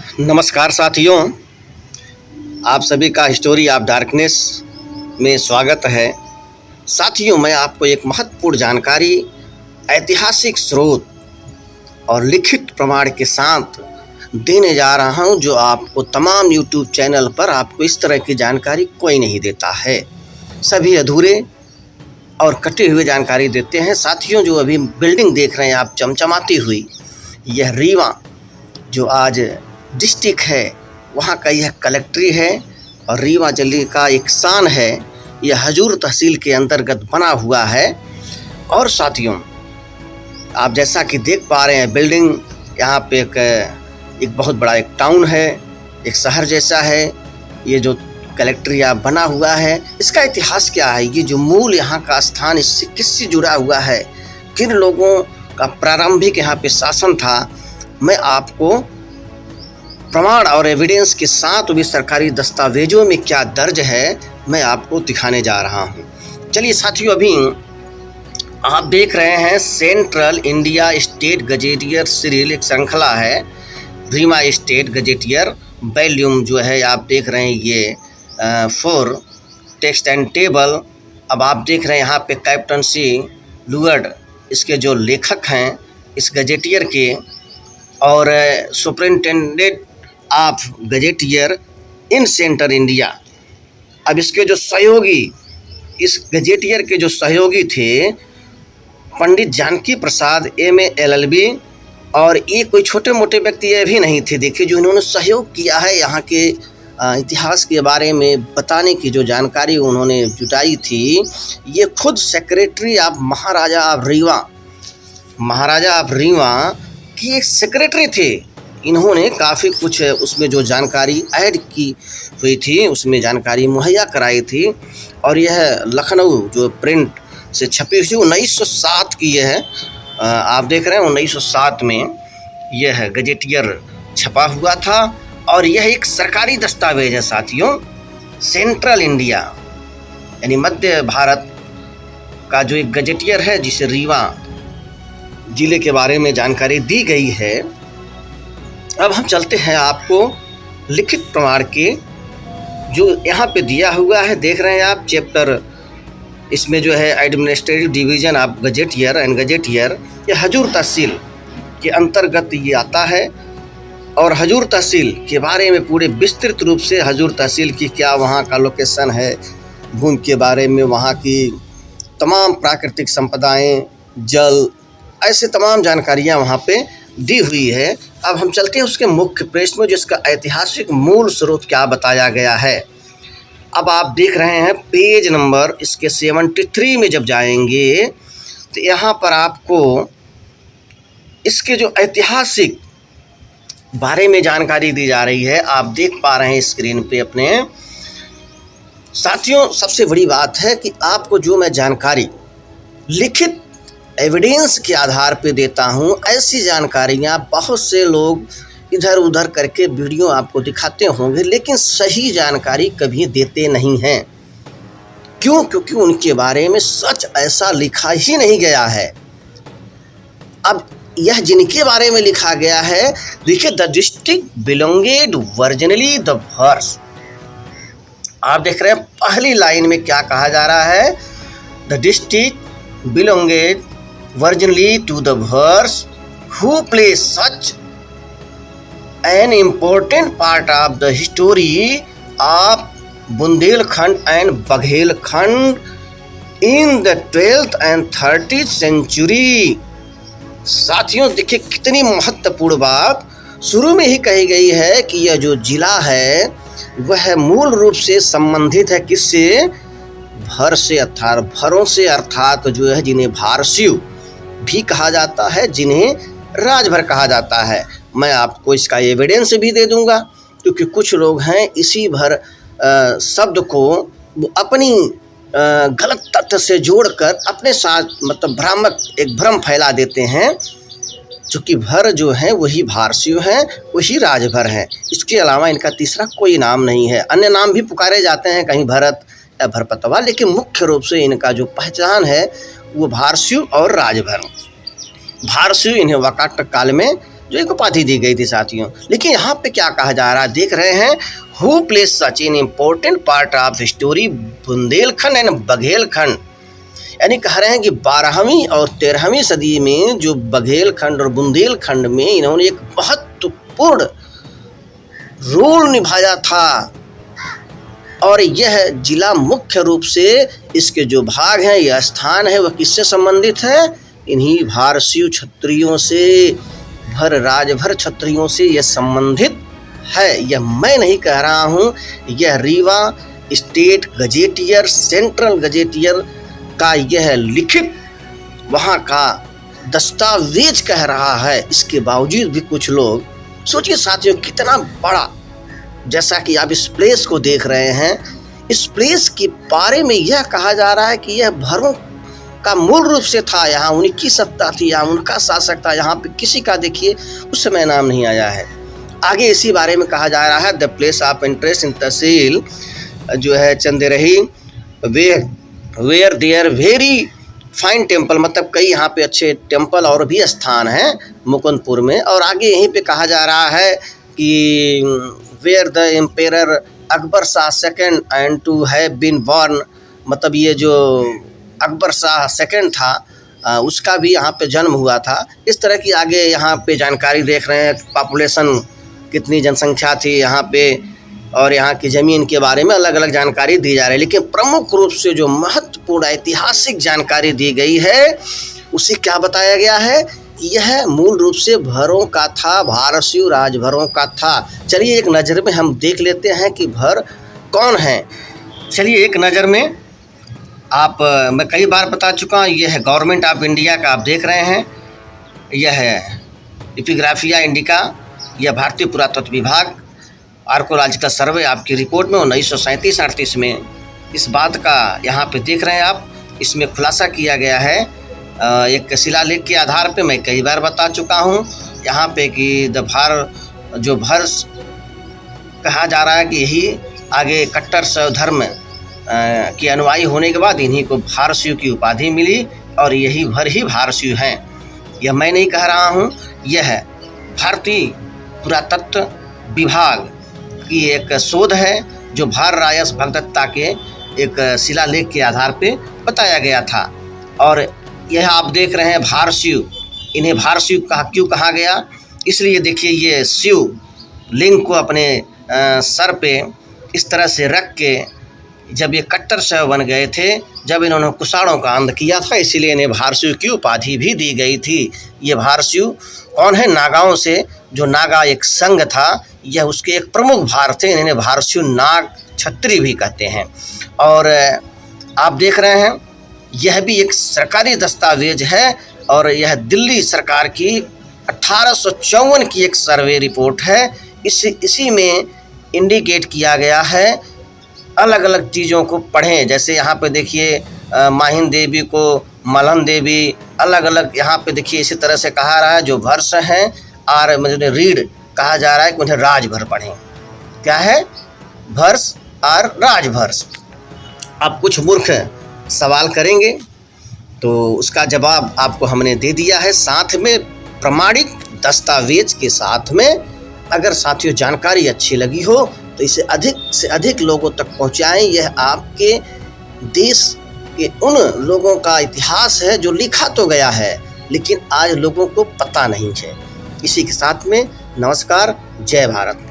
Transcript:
नमस्कार साथियों, आप सभी का हिस्टोरी ऑफ डार्कनेस में स्वागत है। साथियों, मैं आपको एक महत्वपूर्ण जानकारी, ऐतिहासिक स्रोत और लिखित प्रमाण के साथ देने जा रहा हूं, जो आपको तमाम यूट्यूब चैनल पर आपको इस तरह की जानकारी कोई नहीं देता है। सभी अधूरे और कटे हुए जानकारी देते हैं। साथियों, जो अभी बिल्डिंग देख रहे हैं आप चमचमाती हुई, यह रीवा जो आज डिस्ट्रिक्ट है वहाँ का यह कलेक्ट्री है और रीवा जिले का एक शान है। यह हजूर तहसील के अंतर्गत बना हुआ है। और साथियों, आप जैसा कि देख पा रहे हैं, बिल्डिंग यहाँ पे एक बहुत बड़ा एक टाउन है, एक शहर जैसा है। ये जो कलेक्ट्रिया बना हुआ है, इसका इतिहास क्या है, ये जो मूल यहाँ का स्थान इससे किससे जुड़ा हुआ है, किन लोगों का प्रारंभिक यहाँ पे शासन था, मैं आपको प्रमाण और एविडेंस के साथ भी सरकारी दस्तावेजों में क्या दर्ज है मैं आपको दिखाने जा रहा हूँ। चलिए साथियों, अभी आप देख रहे हैं central India state gazetteer serial एक श्रृंखला है, रीवा स्टेट गजेटियर वॉल्यूम जो है आप देख रहे हैं, ये 4 टेक्स्ट एंड टेबल। अब आप देख रहे हैं यहाँ पे कैप्टन सी लुअर्ड इसके जो लेखक हैं इस गजेटियर के, और superintendent of gazetteer in central India. अब इसके जो सहयोगी, इस गजेटियर के जो सहयोगी थे पंडित जानकी प्रसाद MA LLB, और ये कोई छोटे मोटे व्यक्ति ये भी नहीं थे। देखिए, जो इन्होंने सहयोग किया है यहाँ के इतिहास के बारे में बताने की जो जानकारी उन्होंने जुटाई थी, ये खुद secretary of Maharaja of Rewa की एक सेक्रेटरी थे। इन्होंने काफ़ी कुछ उसमें जो जानकारी ऐड की हुई थी उसमें जानकारी मुहैया कराई थी। और यह लखनऊ जो प्रिंट से छपी हुई 1907 की यह है। आप देख रहे हैं 1907 में यह गजेटियर छपा हुआ था, और यह एक सरकारी दस्तावेज है साथियों। सेंट्रल इंडिया यानी मध्य भारत का जो एक गजेटियर है, जिसे रीवा जिले के बारे में जानकारी दी गई है। अब हम चलते हैं आपको लिखित प्रमाण के जो यहाँ पे दिया हुआ है, देख रहे हैं आप चैप्टर, इसमें जो है administrative division of gazetteer and gazetteer, ये हजूर तहसील के अंतर्गत ये आता है। और हजूर तहसील के बारे में पूरे विस्तृत रूप से हजूर तहसील की क्या वहाँ का लोकेशन है, भूमि के बारे में, वहाँ की तमाम प्राकृतिक संपदाएं, जल, ऐसे तमाम जानकारियाँ वहाँ पे दी हुई है। अब हम चलते हैं उसके मुख्य प्रश्न में, जिसका ऐतिहासिक मूल स्रोत क्या बताया गया है। अब आप देख रहे हैं पेज नंबर इसके 73 में जब जाएंगे तो यहाँ पर आपको इसके जो ऐतिहासिक बारे में जानकारी दी जा रही है, आप देख पा रहे हैं स्क्रीन पे अपने। साथियों, सबसे बड़ी बात है कि आपको जो मैं जानकारी लिखित एविडेंस के आधार पे देता हूँ, ऐसी जानकारियाँ बहुत से लोग इधर उधर करके वीडियो आपको दिखाते होंगे, लेकिन सही जानकारी कभी देते नहीं हैं। क्यों? क्योंकि उनके बारे में सच ऐसा लिखा ही नहीं गया है। अब यह जिनके बारे में लिखा गया है, देखिए, द डिस्ट्रिक्ट बिलोंगेड वर्जिनली द वर्स। आप देख रहे हैं पहली लाइन में क्या कहा जा रहा है, the district belonged virginally to the verse who plays such an important part of the history of Bundelkhand and Baghelkhand in the 12th and 13th century। साथियों, देखिए कितनी महत्वपूर्ण बात शुरू में ही कही गई है कि यह जो जिला है वह मूल रूप से संबंधित है किससे, भर से, अर्थात भरों से, अर्थात जो है जिन्हें भारसिव भी कहा जाता है, जिन्हें राजभर कहा जाता है। मैं आपको इसका एविडेंस भी दे दूंगा, क्योंकि कुछ लोग हैं इसी भर शब्द को अपनी गलत तथ्य से जोड़कर अपने साथ मतलब भ्रामक एक भ्रम फैला देते हैं। चूँकि भर जो है वही भारसिव हैं, वही राजभर हैं। इसके अलावा इनका तीसरा कोई नाम नहीं है। अन्य नाम भी पुकारे जाते हैं, कहीं भरत या भरपतवा, लेकिन मुख्य रूप से इनका जो पहचान है वो भारसिव और राजभर। भारसिव इन्हें वाकाटक काल में जो एक उपाधि दी गई थी साथियों। लेकिन यहाँ पे क्या कहा जा रहा है, देख रहे हैं, who plays such in important part of history Bundelkhand and Baghelkhand. यानी कह रहे हैं कि 12वीं और 13वीं सदी में जो बघेलखंड और बुंदेलखंड में इन्होंने एक महत्वपूर्ण रोल निभाया था। और यह जिला मुख्य रूप से इसके जो भाग हैं, यह स्थान है, वह किससे संबंधित है, इन्हीं भारसीय क्षत्रियों से, राजभर क्षत्रियों से यह संबंधित है। यह मैं नहीं कह रहा हूँ, यह Rewa state gazetteer, central gazetteer का यह लिखित वहाँ का दस्तावेज कह रहा है। इसके बावजूद भी कुछ लोग, सोचिए साथियों कितना बड़ा, जैसा कि आप इस प्लेस को देख रहे हैं, इस प्लेस के बारे में यह कहा जा रहा है कि यह भरों का मूल रूप से था, यहाँ उनकी सत्ता थी, यहाँ उनका शासक था, यहाँ पे किसी का देखिए उस समय नाम नहीं आया है। आगे इसी बारे में कहा जा रहा है, the place of interest in tehsil जो है Chanderi, where there very fine temple, मतलब कई यहाँ पे अच्छे टेम्पल और भी स्थान हैं मुकुंदपुर में। और आगे यहीं पे कहा जा रहा है कि where the emperor Akbar Shah second and to have been born, मतलब ये जो अकबर शाह सेकंड था उसका भी यहाँ पे जन्म हुआ था। इस तरह की आगे यहाँ पे जानकारी देख रहे हैं, पॉपुलेशन कितनी जनसंख्या थी यहाँ पे, और यहाँ की ज़मीन के बारे में अलग अलग जानकारी दी जा रही है। लेकिन प्रमुख रूप से जो महत्वपूर्ण ऐतिहासिक जानकारी दी गई है उसे क्या बताया गया है कि यह मूल रूप से भरों का था, भारसीय राजभरों का था। चलिए एक नज़र में हम देख लेते हैं कि भर कौन है। चलिए एक नज़र में आप, मैं कई बार बता चुका हूँ, यह है गवर्नमेंट ऑफ इंडिया का, आप देख रहे हैं, यह है एपिग्राफिया इंडिका, यह भारतीय पुरातत्व विभाग आर्कोलॉजिकल सर्वे आपकी रिपोर्ट में 1937-38 में इस बात का यहाँ पे देख रहे हैं आप, इसमें खुलासा किया गया है एक शिलालेख के आधार पे। मैं कई बार बता चुका हूँ यहाँ पे कि जो भर्स कहा जा रहा है कि यही आगे कट्टर शैव धर्म के अनुयायी होने के बाद इन्हीं को भारसीय की उपाधि मिली, और यही भर ही भारसीय हैं। यह मैं नहीं कह रहा हूँ, यह है भारतीय पुरातत्व विभाग की एक शोध है जो भार रायस भगदत्ता के एक शिलालेख के आधार पे बताया गया था। और यह आप देख रहे हैं भारसीय, इन्हें भारसीय क्यों कहा गया, इसलिए देखिए ये शिव लिंग को अपने सर पे इस तरह से रख के जब ये कट्टर शैव बन गए थे, जब इन्होंने कुषाणों का अंत किया था, इसीलिए इन्हें भारसीय की उपाधि भी दी गई थी। ये भारसीय कौन है, नागाओं से, जो नागा एक संघ था, यह उसके एक प्रमुख भार थे, इन्हें भारसीय नाग क्षत्रिय भी कहते हैं। और आप देख रहे हैं यह भी एक सरकारी दस्तावेज है, और यह दिल्ली सरकार की 1854 की एक सर्वे रिपोर्ट है। इसी में इंडिकेट किया गया है, अलग अलग चीज़ों को पढ़ें, जैसे यहाँ पे देखिए माहिन देवी को मलहन देवी, अलग अलग यहाँ पे देखिए इसी तरह से कहा रहा है जो भर्स हैं, और मुझे रीड कहा जा रहा है कि उन्हें राजभर पढ़ें। क्या है, भर्स और राजभर्स। आप कुछ मूर्ख सवाल करेंगे तो उसका जवाब आपको हमने दे दिया है, साथ में प्रमाणिक दस्तावेज के साथ में। अगर साथियों जानकारी अच्छी लगी हो तो इसे अधिक से अधिक लोगों तक पहुंचाएं। यह आपके देश के उन लोगों का इतिहास है जो लिखा तो गया है लेकिन आज लोगों को पता नहीं है। इसी के साथ में नमस्कार, जय भारत।